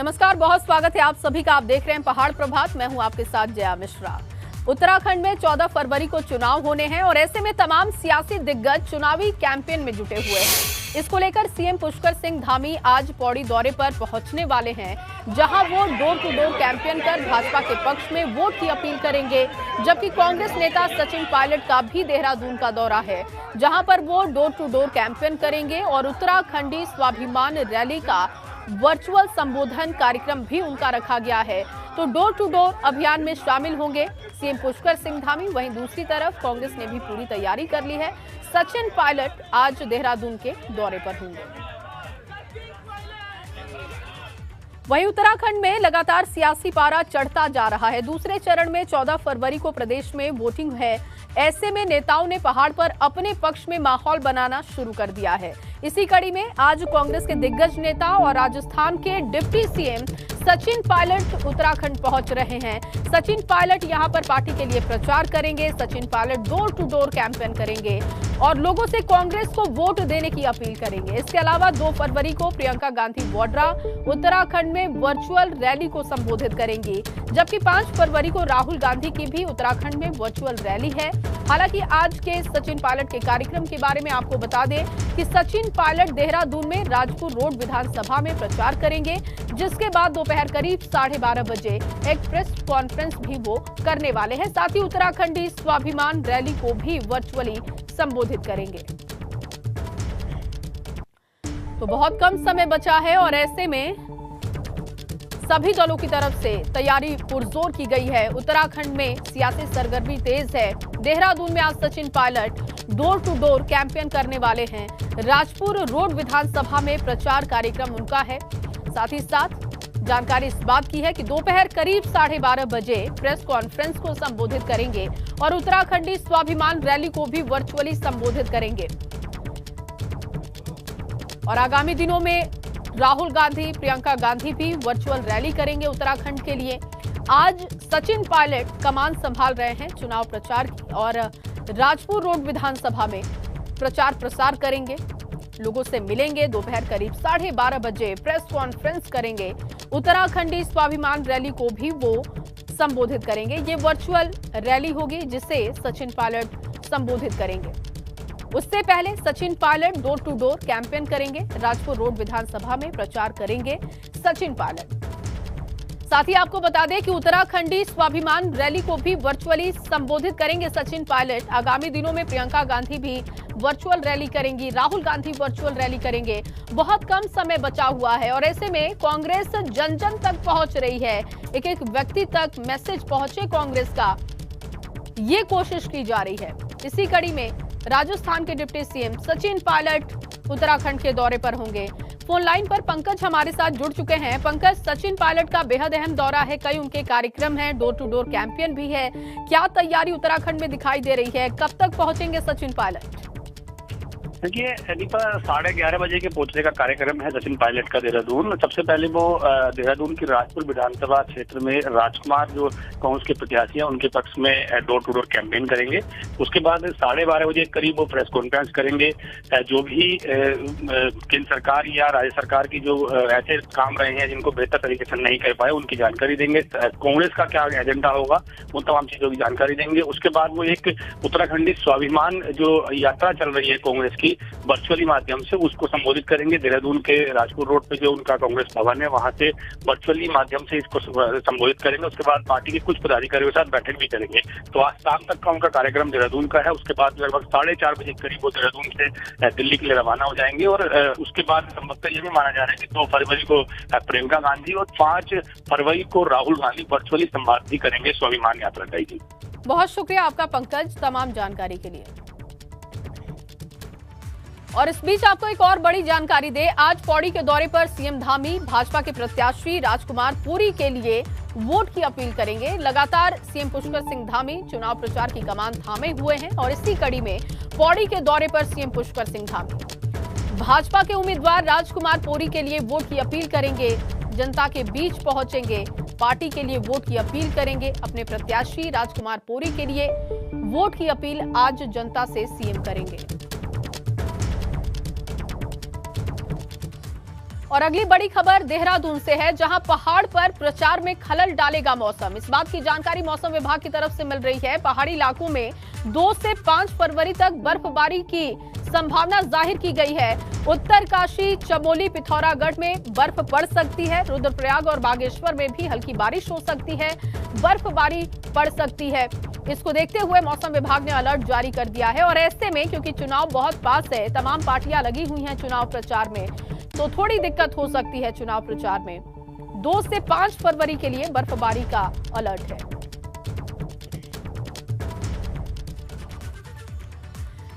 नमस्कार, बहुत स्वागत है आप सभी का। आप देख रहे हैं पहाड़ प्रभात। मैं हूं आपके साथ जया मिश्रा। उत्तराखंड में 14 फरवरी को चुनाव होने हैं और ऐसे में तमाम सियासी दिग्गज चुनावी कैंपेन में जुटे हुए हैं। इसको लेकर सीएम पुष्कर सिंह धामी आज पौड़ी दौरे पर पहुंचने वाले हैं, जहां वो डोर टू डोर कैंपेन कर भाजपा के पक्ष में वोट की अपील करेंगे। जबकि कांग्रेस नेता सचिन पायलट का भी देहरादून का दौरा है, जहां पर वो डोर टू डोर कैंपेन करेंगे और उत्तराखंडी स्वाभिमान रैली का वर्चुअल संबोधन कार्यक्रम भी उनका रखा गया है। तो डोर टू डोर अभियान में शामिल होंगे सीएम पुष्कर सिंह धामी। वहीं दूसरी तरफ कांग्रेस ने भी पूरी तैयारी कर ली है। सचिन पायलट आज देहरादून के दौरे पर होंगे। वहीं उत्तराखंड में लगातार सियासी पारा चढ़ता जा रहा है। दूसरे चरण में 14 फरवरी को प्रदेश में वोटिंग है। ऐसे में नेताओं ने पहाड़ पर अपने पक्ष में माहौल बनाना शुरू कर दिया है। इसी कड़ी में आज कांग्रेस के दिग्गज नेता और राजस्थान के डिप्टी सीएम सचिन पायलट उत्तराखंड पहुंच रहे हैं। सचिन पायलट यहां पर पार्टी के लिए प्रचार करेंगे। Sachin Pilot door to door campaign करेंगे और लोगों से कांग्रेस को वोट देने की अपील करेंगे। इसके अलावा 2 फरवरी को प्रियंका गांधी वाड्रा उत्तराखंड में वर्चुअल रैली को संबोधित करेंगी, जबकि 5 फरवरी को राहुल गांधी की भी उत्तराखंड में वर्चुअल रैली है। हालांकि आज के सचिन पायलट के कार्यक्रम के बारे में आपको बता दें कि सचिन पायलट देहरादून में राजपुर रोड विधानसभा में प्रचार करेंगे, जिसके बाद दोपहर करीब 12:30 बजे एक प्रेस कॉन्फ्रेंस भी वो करने वाले हैं। साथ ही उत्तराखंडी स्वाभिमान रैली को भी वर्चुअली संबोधित करेंगे। तो बहुत कम समय बचा है और ऐसे में सभी दलों की तरफ से तैयारी पुरजोर की गई है। उत्तराखंड में सियासी सरगर्मी तेज है। देहरादून में आज Sachin Pilot door to door campaign करने वाले हैं। राजपुर रोड विधानसभा में प्रचार कार्यक्रम उनका है। साथ ही साथ जानकारी इस बात की है कि दोपहर करीब 12:30 बजे प्रेस कॉन्फ्रेंस को संबोधित करेंगे और उत्तराखंडी स्वाभिमान रैली को भी वर्चुअली संबोधित करेंगे। और आगामी दिनों में राहुल गांधी, प्रियंका गांधी भी वर्चुअल रैली करेंगे उत्तराखंड के लिए। आज सचिन पायलट कमान संभाल रहे हैं चुनाव प्रचार की और राजपुर रोड विधानसभा में प्रचार प्रसार करेंगे, लोगों से मिलेंगे। दोपहर करीब 12:30 बजे प्रेस कॉन्फ्रेंस करेंगे। उत्तराखंडी स्वाभिमान रैली को भी वो संबोधित करेंगे। ये वर्चुअल रैली होगी जिसे सचिन पायलट संबोधित करेंगे। उससे पहले Sachin Pilot door to door campaign करेंगे। राजपुर रोड विधानसभा में प्रचार करेंगे सचिन पायलट। साथ ही आपको बता दें कि उत्तराखंडी स्वाभिमान रैली को भी वर्चुअली संबोधित करेंगे सचिन पायलट। आगामी दिनों में प्रियंका गांधी भी वर्चुअल रैली करेंगी, राहुल गांधी वर्चुअल रैली करेंगे। बहुत कम समय बचा हुआ है और ऐसे में कांग्रेस जन जन तक पहुंच रही है। एक एक व्यक्ति तक मैसेज पहुंचे कांग्रेस का, ये कोशिश की जा रही है। इसी कड़ी में राजस्थान के डिप्टी सीएम सचिन पायलट उत्तराखंड के दौरे पर होंगे। फोन लाइन पर पंकज हमारे साथ जुड़ चुके हैं। पंकज, सचिन पायलट का बेहद अहम दौरा है, कई उनके कार्यक्रम हैं, डोर टू डोर कैंपेन भी है। क्या तैयारी उत्तराखंड में दिखाई दे रही है? कब तक पहुंचेंगे सचिन पायलट? देखिए, 11:30 बजे के पहुंचने का कार्यक्रम है सचिन पायलट का देहरादून। सबसे पहले वो देहरादून की राजपुर विधानसभा क्षेत्र में राजकुमार जो कांग्रेस के प्रत्याशी हैं उनके पक्ष में डोर टू डोर कैंपेन करेंगे। उसके बाद 12:30 बजे करीब वो प्रेस कॉन्फ्रेंस करेंगे। जो भी केंद्र सरकार या राज्य सरकार की जो ऐसे काम रहे हैं जिनको बेहतर तरीके से नहीं कर पाए, उनकी जानकारी देंगे। कांग्रेस का क्या एजेंडा होगा, उन तमाम चीजों की जानकारी देंगे। उसके बाद वो एक उत्तराखंडी स्वाभिमान जो यात्रा चल रही है कांग्रेस की, वर्चुअली माध्यम से उसको संबोधित करेंगे। देहरादून के राजपुर रोड पे जो उनका कांग्रेस भवन है, वहां से वर्चुअली माध्यम से इसको संबोधित करेंगे। उसके बाद पार्टी के कुछ पदाधिकारियों के साथ बैठक भी करेंगे। तो आज शाम तक का उनका कार्यक्रम देहरादून का है। उसके बाद लगभग 4:30 बजे करीब वो देहरादून से दिल्ली के लिए रवाना हो जाएंगे। और उसके बाद संभवतः ये भी माना जा रहा है कि 2 फरवरी को प्रियंका गांधी और 5 फरवरी को राहुल गांधी वर्चुअली संवाद भी करेंगे स्वाभिमान यात्रा का। बहुत शुक्रिया आपका पंकज, तमाम जानकारी के लिए। और इस बीच आपको एक और बड़ी जानकारी दे, आज पौड़ी के दौरे पर सीएम धामी भाजपा के प्रत्याशी राजकुमार पुरी के लिए वोट की अपील करेंगे। लगातार सीएम पुष्कर सिंह धामी चुनाव प्रचार की कमान थामे हुए हैं और इसी कड़ी में पौड़ी के दौरे पर सीएम पुष्कर सिंह धामी भाजपा के उम्मीदवार राजकुमार पुरी के लिए वोट की अपील करेंगे। जनता के बीच पहुंचेंगे, पार्टी के लिए वोट की अपील करेंगे। अपने प्रत्याशी राजकुमार पुरी के लिए वोट की अपील आज जनता से सीएम करेंगे। और अगली बड़ी खबर देहरादून से है, जहां पहाड़ पर प्रचार में खलल डालेगा मौसम। इस बात की जानकारी मौसम विभाग की तरफ से मिल रही है। पहाड़ी इलाकों में 2 से 5 फरवरी तक बर्फबारी की संभावना जाहिर की गई है। उत्तरकाशी, चमोली, पिथौरागढ़ में बर्फ पड़ सकती है। रुद्रप्रयाग और बागेश्वर में भी हल्की बारिश हो सकती है, बर्फबारी पड़ सकती है। इसको देखते हुए मौसम विभाग ने अलर्ट जारी कर दिया है। और ऐसे में क्योंकि चुनाव बहुत पास है, तमाम पार्टियां लगी हुई हैं चुनाव प्रचार में, तो थोड़ी दिक्कत हो सकती है चुनाव प्रचार में। 2 से 5 फरवरी के लिए बर्फबारी का अलर्ट है।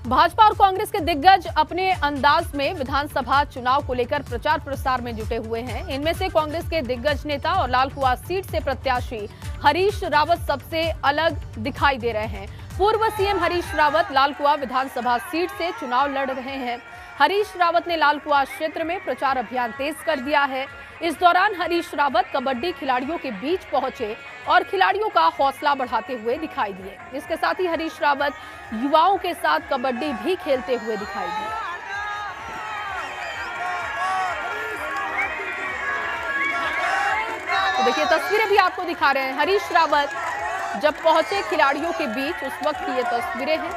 भाजपा और कांग्रेस के दिग्गज अपने अंदाज में विधानसभा चुनाव को लेकर प्रचार प्रसार में जुटे हुए हैं। इनमें से कांग्रेस के दिग्गज नेता और लाल कुआं सीट से प्रत्याशी हरीश रावत सबसे अलग दिखाई दे रहे हैं। पूर्व सीएम हरीश रावत लाल कुआं विधानसभा सीट से चुनाव लड़ रहे हैं। हरीश रावत ने लाल कुआं क्षेत्र में प्रचार अभियान तेज कर दिया है। इस दौरान हरीश रावत कबड्डी खिलाड़ियों के बीच पहुंचे और खिलाड़ियों का हौसला बढ़ाते हुए दिखाई दिए। इसके साथ ही हरीश रावत युवाओं के साथ कबड्डी भी खेलते हुए दिखाई दिए। तो देखिए, तस्वीरें भी आपको दिखा रहे हैं। हरीश रावत जब पहुंचे खिलाड़ियों के बीच, उस वक्त की ये तस्वीरें हैं।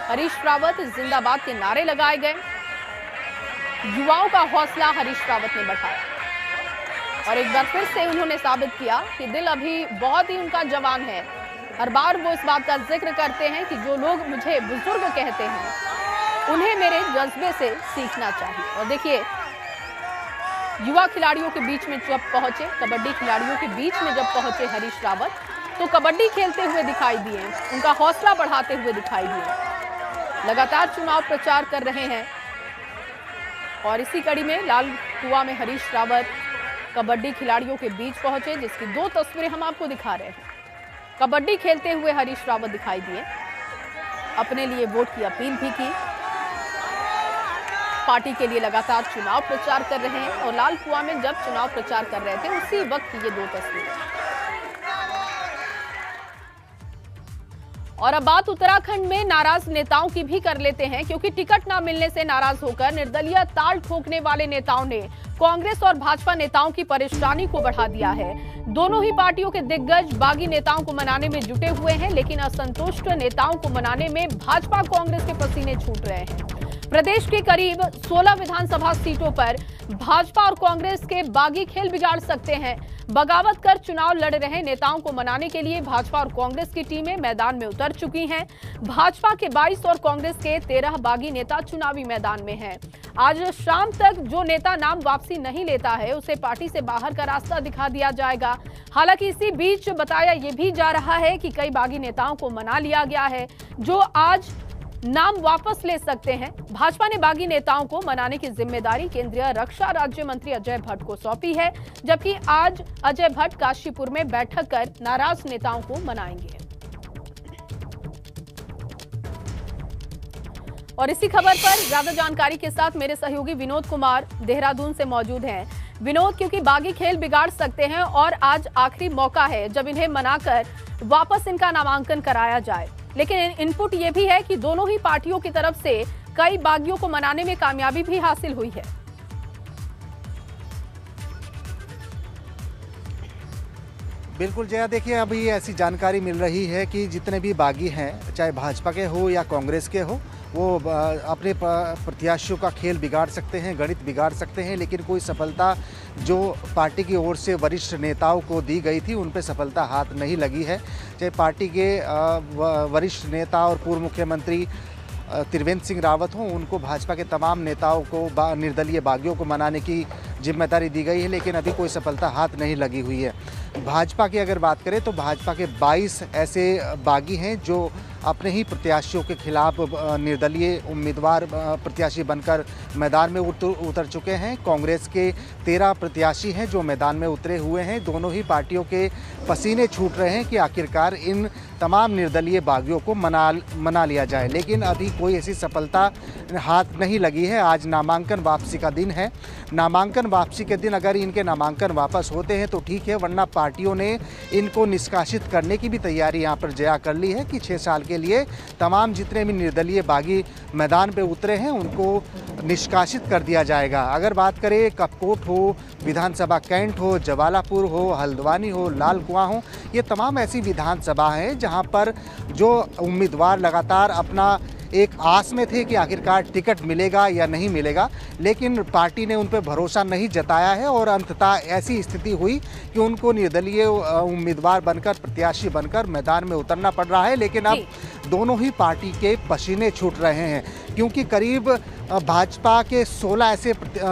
हरीश रावत जिंदाबाद के नारे लगाए गए। युवाओं का हौसला हरीश रावत ने बढ़ाया और एक बार फिर से उन्होंने साबित किया कि दिल अभी बहुत ही उनका जवान है। हर बार वो इस बात का जिक्र करते हैं कि जो लोग मुझे बुजुर्ग कहते हैं, उन्हें मेरे जज्बे से सीखना चाहिए। और देखिए, युवा खिलाड़ियों के बीच में जब पहुंचे, कबड्डी खिलाड़ियों के बीच में जब पहुंचे हरीश रावत, तो कबड्डी खेलते हुए दिखाई दिए, उनका हौसला बढ़ाते हुए दिखाई दिए। लगातार चुनाव प्रचार कर रहे हैं और इसी कड़ी में लाल कुआं में हरीश रावत कबड्डी खिलाड़ियों के बीच पहुंचे, जिसकी 2 तस्वीरें हम आपको दिखा रहे हैं। कबड्डी खेलते हुए हरीश रावत दिखाई दिए, अपने लिए वोट की अपील भी की। पार्टी के लिए लगातार चुनाव प्रचार कर रहे हैं और लाल कुआं में जब चुनाव प्रचार कर रहे थे, उसी वक्त की ये 2 तस्वीरें। और अब बात उत्तराखंड में नाराज नेताओं की भी कर लेते हैं, क्योंकि टिकट ना मिलने से नाराज होकर निर्दलीय ताल ठोकने वाले नेताओं ने कांग्रेस और भाजपा नेताओं की परेशानी को बढ़ा दिया है। दोनों ही पार्टियों के दिग्गज बागी नेताओं को मनाने में जुटे हुए हैं, लेकिन असंतुष्ट नेताओं को मनाने में भाजपा कांग्रेस के पसीने छूट रहे हैं। प्रदेश के करीब 16 विधानसभा सीटों पर भाजपा और कांग्रेस के बागी खेल बिगाड़ सकते हैं। बगावत कर चुनाव लड़ रहे नेताओं को मनाने के लिए भाजपा और कांग्रेस की टीमें मैदान में उतर चुकी हैं। भाजपा के 22 और कांग्रेस के 13 बागी नेता चुनावी मैदान में हैं। आज शाम तक जो नेता नाम वापसी नहीं लेता है, उसे पार्टी से बाहर का रास्ता दिखा दिया जाएगा। हालांकि इसी बीच बताया यह भी जा रहा है कि कई बागी नेताओं को मना लिया गया है, जो आज नाम वापस ले सकते हैं। भाजपा ने बागी नेताओं को मनाने की जिम्मेदारी केंद्रीय रक्षा राज्य मंत्री अजय भट्ट को सौंपी है, जबकि आज अजय भट्ट काशीपुर में बैठक कर नाराज नेताओं को मनाएंगे। और इसी खबर पर ज्यादा जानकारी के साथ मेरे सहयोगी विनोद कुमार देहरादून से मौजूद हैं। विनोद, क्योंकि बागी खेल बिगाड़ सकते हैं और आज आखिरी मौका है जब इन्हें मनाकर वापस इनका नामांकन कराया जाए, लेकिन इनपुट ये भी है कि दोनों ही पार्टियों की तरफ से कई बागियों को मनाने में कामयाबी भी हासिल हुई है। बिल्कुल जया, देखिए अभी ऐसी जानकारी मिल रही है कि जितने भी बागी हैं, चाहे भाजपा के हो या कांग्रेस के हो, वो अपने प्रत्याशियों का खेल बिगाड़ सकते हैं, गणित बिगाड़ सकते हैं, लेकिन कोई सफलता जो पार्टी की ओर से वरिष्ठ नेताओं को दी गई थी, उन पे सफलता हाथ नहीं लगी है। चाहे पार्टी के वरिष्ठ नेता और पूर्व मुख्यमंत्री त्रिवेंद्र सिंह रावत हों, उनको भाजपा के तमाम नेताओं को निर्दलीय बागियों को मनाने की जिम्मेदारी दी गई है, लेकिन अभी कोई सफलता हाथ नहीं लगी हुई है। भाजपा की अगर बात करें तो भाजपा के 22 ऐसे बागी हैं जो अपने ही प्रत्याशियों के खिलाफ निर्दलीय उम्मीदवार प्रत्याशी बनकर मैदान में उतर चुके हैं। कांग्रेस के 13 प्रत्याशी हैं जो मैदान में उतरे हुए हैं। दोनों ही पार्टियों के पसीने छूट रहे हैं कि आखिरकार इन तमाम निर्दलीय बागियों को मना लिया जाए, लेकिन अभी कोई ऐसी सफलता हाथ नहीं लगी है। आज नामांकन वापसी का दिन है। नामांकन वापसी के दिन अगर इनके नामांकन वापस होते हैं तो ठीक है, वरना पार्टियों ने इनको निष्कासित करने की भी तैयारी यहाँ पर जया कर ली है कि 6 साल के लिए तमाम जितने भी निर्दलीय बागी मैदान पे उतरे हैं उनको निष्कासित कर दिया जाएगा। अगर बात करें कपकोट हो, विधानसभा कैंट हो, जवालापुर हो, हल्द्वानी हो, लाल कुआं हो, ये तमाम ऐसी विधानसभा हैं जहां पर जो उम्मीदवार लगातार अपना एक आस में थे कि आखिरकार टिकट मिलेगा या नहीं मिलेगा, लेकिन पार्टी ने उन पर भरोसा नहीं जताया है और अंततः ऐसी स्थिति हुई कि उनको निर्दलीय उम्मीदवार बनकर, प्रत्याशी बनकर मैदान में उतरना पड़ रहा है। लेकिन अब दोनों ही पार्टी के पसीने छूट रहे हैं, क्योंकि करीब भाजपा के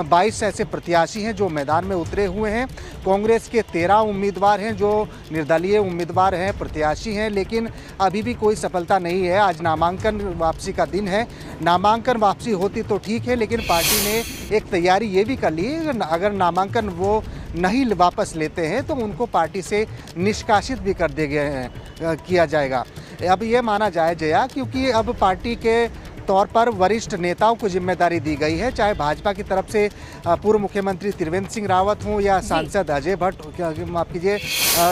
22 ऐसे प्रत्याशी हैं जो मैदान में उतरे हुए हैं। कांग्रेस के 13 उम्मीदवार हैं जो निर्दलीय उम्मीदवार हैं, प्रत्याशी हैं, लेकिन अभी भी कोई सफलता नहीं है। आज नामांकन वापसी का दिन है। नामांकन वापसी होती तो ठीक है, लेकिन पार्टी ने एक तैयारी ये भी कर ली है, अगर नामांकन वो नहीं वापस लेते हैं तो उनको पार्टी से निष्कासित भी कर किया जाएगा। अब ये माना जाए जया, क्योंकि अब पार्टी के तौर पर वरिष्ठ नेताओं को जिम्मेदारी दी गई है, चाहे भाजपा की तरफ से पूर्व मुख्यमंत्री त्रिवेंद्र सिंह रावत हों या सांसद अजय भट्ट, माफ कीजिए,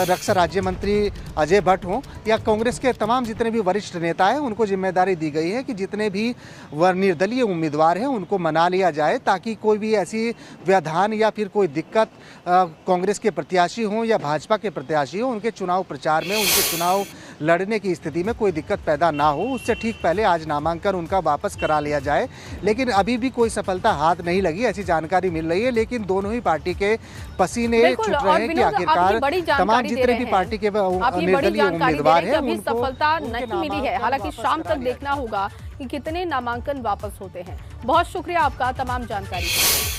रक्षा राज्य मंत्री अजय भट्ट हों, या कांग्रेस के तमाम जितने भी वरिष्ठ नेता हैं उनको जिम्मेदारी दी गई है कि जितने भी निर्दलीय उम्मीदवार हैं उनको मना लिया जाए, ताकि कोई भी ऐसी व्यवधान या फिर कोई दिक्कत कांग्रेस के प्रत्याशी हों या भाजपा के प्रत्याशी हों, उनके चुनाव प्रचार में, उनके चुनाव लड़ने की स्थिति में कोई दिक्कत पैदा ना हो। उससे ठीक पहले आज नामांकन उनका वापस करा लिया जाए, लेकिन अभी भी कोई सफलता हाथ नहीं लगी, ऐसी जानकारी मिल रही है। लेकिन दोनों ही पार्टी के पसीने छूट रहे हैं कि आखिरकार तमाम जितने भी पार्टी के निर्दलीय उम्मीदवार हैं उनको सफलता नहीं मिली है। हालांकि शाम तक देखना होगा कि कितने नामांकन वापस होते हैं। बहुत शुक्रिया आपका तमाम जानकारी के लिए।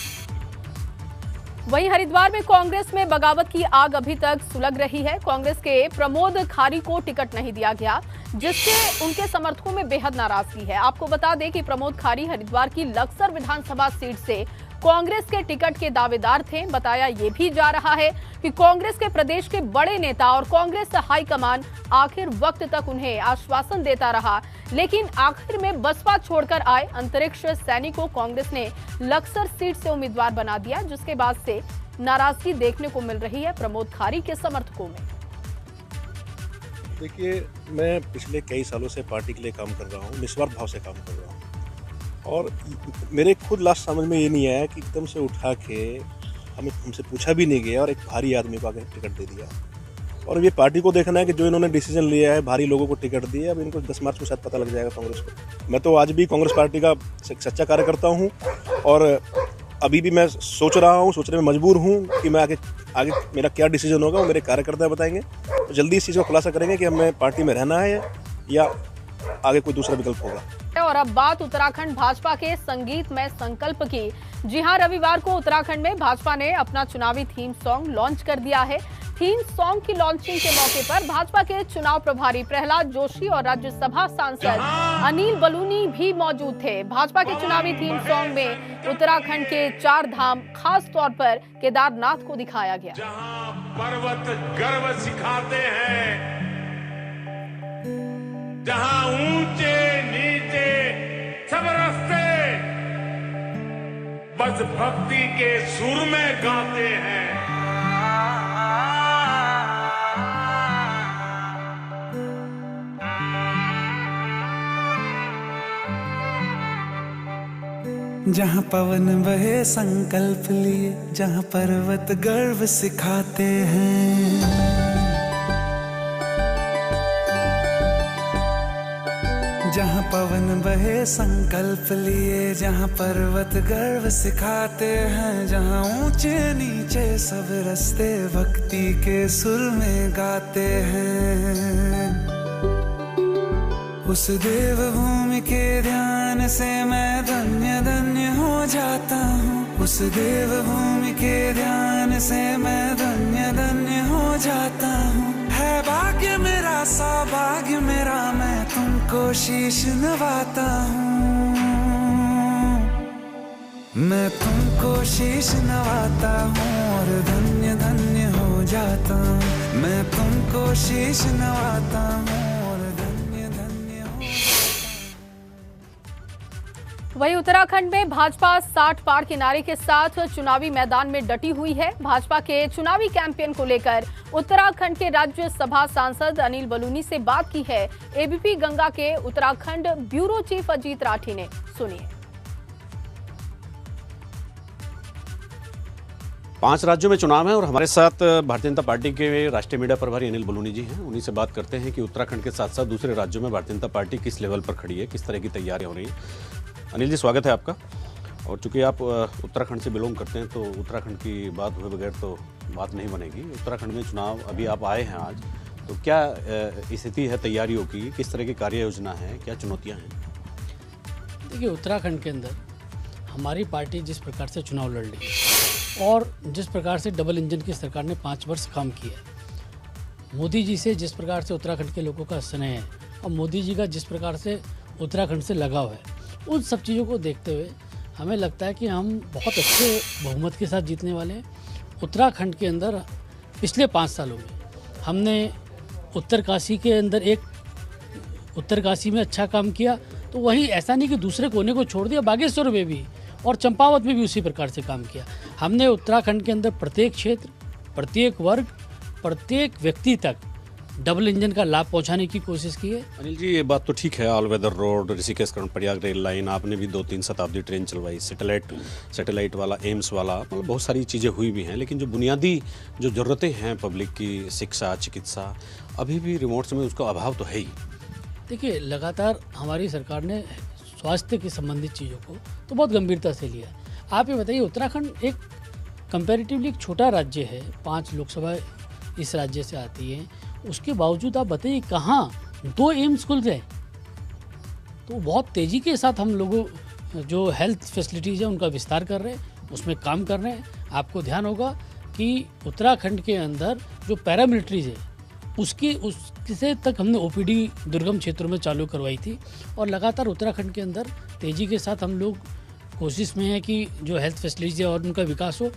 वहीं हरिद्वार में कांग्रेस में बगावत की आग अभी तक सुलग रही है। कांग्रेस के प्रमोद खारी को टिकट नहीं दिया गया, जिससे उनके समर्थकों में बेहद नाराजगी है। आपको बता दें कि प्रमोद खारी हरिद्वार की लक्सर विधानसभा सीट से कांग्रेस के टिकट के दावेदार थे। बताया ये भी जा रहा है कि कांग्रेस के प्रदेश के बड़े नेता और कांग्रेस हाईकमान आखिर वक्त तक उन्हें आश्वासन देता रहा, लेकिन आखिर में बसपा छोड़कर आए अंतरिक्ष सैनी को कांग्रेस ने लक्सर सीट से उम्मीदवार बना दिया, जिसके बाद से नाराजगी देखने को मिल रही है प्रमोद खारी के समर्थकों में। देखिए, मैं पिछले कई सालों से पार्टी के लिए काम कर रहा हूँ, निस्वार्थ भाव से काम कर रहा हूँ, और मेरे खुद लास्ट समझ में ये नहीं आया कि एकदम से उठा के हमसे पूछा भी नहीं गया और एक भारी आदमी को आगे टिकट दे दिया। और ये पार्टी को देखना है कि जो इन्होंने डिसीजन लिया है, भारी लोगों को टिकट दिया, अब इनको 10 मार्च को शायद पता लग जाएगा कांग्रेस को। मैं तो आज भी कांग्रेस पार्टी का सच्चा कार्यकर्ता हूँ और अभी भी मैं सोचने में मजबूर हूँ कि मैं आगे मेरा क्या डिसीजन होगा वो मेरे कार्यकर्ता बताएंगे। तो जल्दी इस चीज़ का खुलासा करेंगे कि हमें पार्टी में रहना है या आगे कोई दूसरा विकल्प होगा। और अब बात उत्तराखंड भाजपा के संगीतमय संकल्प की। जी हां, रविवार को उत्तराखंड में भाजपा ने अपना चुनावी थीम सॉन्ग लॉन्च कर दिया है। थीम सॉन्ग की लॉन्चिंग के मौके पर भाजपा के चुनाव प्रभारी प्रहलाद जोशी और राज्यसभा सांसद अनिल बलूनी भी मौजूद थे। भाजपा के चुनावी थीम सॉन्ग में उत्तराखंड के 4 धाम, खास तौर पर केदारनाथ को दिखाया गया। जहां पर्वत गर्व सिखाते हैं, जहां ऊंचे नीचे सब रास्ते बस भक्ति के सुर में गाते हैं। जहाँ पवन बहे संकल्प लिए, जहाँ पर्वत गर्व सिखाते हैं, जहाँ पवन बहे संकल्प लिए, जहाँ पर्वत गर्व सिखाते हैं, जहाँ ऊंचे नीचे सब रास्ते भक्ति के सुर में गाते हैं। उस देव भूमि के ध्यान से मैं धन्य धन्य हो जाता हूँ। उस देव भूमि के ध्यान से मैं धन्य धन्य हो जाता हूँ। है भाग्य मेरा, सौभाग्य मेरा, मैं तुमको शीश नवाता हूँ। मैं तुमको शीश नवाता हूँ और धन्य धन्य हो जाता हूँ। मैं तुमको शीश नवाता हूँ। वहीं उत्तराखंड में भाजपा 60 पार के नारे के साथ चुनावी मैदान में डटी हुई है। भाजपा के चुनावी कैंपेन को लेकर उत्तराखंड के राज्यसभा सांसद अनिल बलूनी से बात की है एबीपी गंगा के उत्तराखंड ब्यूरो चीफ अजीत राठी ने। सुनिए। 5 राज्यों में चुनाव है और हमारे साथ भारतीय जनता पार्टी के राष्ट्रीय मीडिया प्रभारी अनिल बलूनी जी हैं। उन्हीं से बात करते हैं कि उत्तराखंड के साथ साथ दूसरे राज्यों में भारतीय जनता पार्टी किस लेवल पर खड़ी है, किस तरह की तैयारियां हो रही हैं। अनिल जी, स्वागत है आपका। और चूंकि आप उत्तराखंड से बिलोंग करते हैं तो उत्तराखंड की बात हुए बगैर तो बात नहीं बनेगी। उत्तराखंड में चुनाव अभी आप आए हैं आज, तो क्या स्थिति है तैयारियों की, किस तरह की कार्य योजना है, क्या चुनौतियाँ हैं? देखिए, उत्तराखंड के अंदर हमारी पार्टी जिस प्रकार से चुनाव लड़ रही है और जिस प्रकार से डबल इंजन की सरकार ने 5 वर्ष काम किया है, मोदी जी से जिस प्रकार से उत्तराखंड के लोगों का स्नेह है और मोदी जी का जिस प्रकार से उत्तराखंड से लगाव है, उन सब चीज़ों को देखते हुए हमें लगता है कि हम बहुत अच्छे बहुमत के साथ जीतने वाले हैं। उत्तराखंड के अंदर पिछले 5 सालों में हमने उत्तरकाशी के अंदर उत्तरकाशी में अच्छा काम किया, तो वही ऐसा नहीं कि दूसरे कोने को छोड़ दिया, बागेश्वर में भी और चंपावत में भी उसी प्रकार से काम किया। हमने उत्तराखंड के अंदर प्रत्येक क्षेत्र, प्रत्येक वर्ग, प्रत्येक व्यक्ति तक डबल इंजन का लाभ पहुंचाने की कोशिश की है। अनिल जी, ये बात तो ठीक है, all weather road, Rishikesh Karnaprayag rail line, आपने भी 2-3 शताब्दी ट्रेन चलवाई, सैटेलाइट वाला, एम्स वाला, मतलब बहुत सारी चीज़ें हुई भी हैं। लेकिन जो बुनियादी जो ज़रूरतें हैं पब्लिक की, शिक्षा, चिकित्सा, अभी भी रिमोट्स में उसका अभाव तो है ही। देखिए, लगातार हमारी सरकार ने स्वास्थ्य के संबंधित चीज़ों को तो बहुत गंभीरता से लिया है। आप ये बताइए, उत्तराखंड एक कंपैरेटिवली एक छोटा राज्य है, 5 लोकसभा इस राज्य से आती है, उसके बावजूद आप बताइए कहाँ 2 एम्स खुल गए। तो बहुत तेज़ी के साथ हम लोगों जो हेल्थ फैसिलिटीज़ है उनका विस्तार कर रहे हैं, उसमें काम कर रहे हैं। आपको ध्यान होगा कि उत्तराखंड के अंदर जो पैरामिलिट्रीज है उससे तक हमने ओपीडी दुर्गम क्षेत्रों में चालू करवाई थी और लगातार उत्तराखंड के अंदर तेज़ी के साथ हम लोग कोशिश में है कि जो हेल्थ फैसिलिटीज़ है और उनका विकास हो।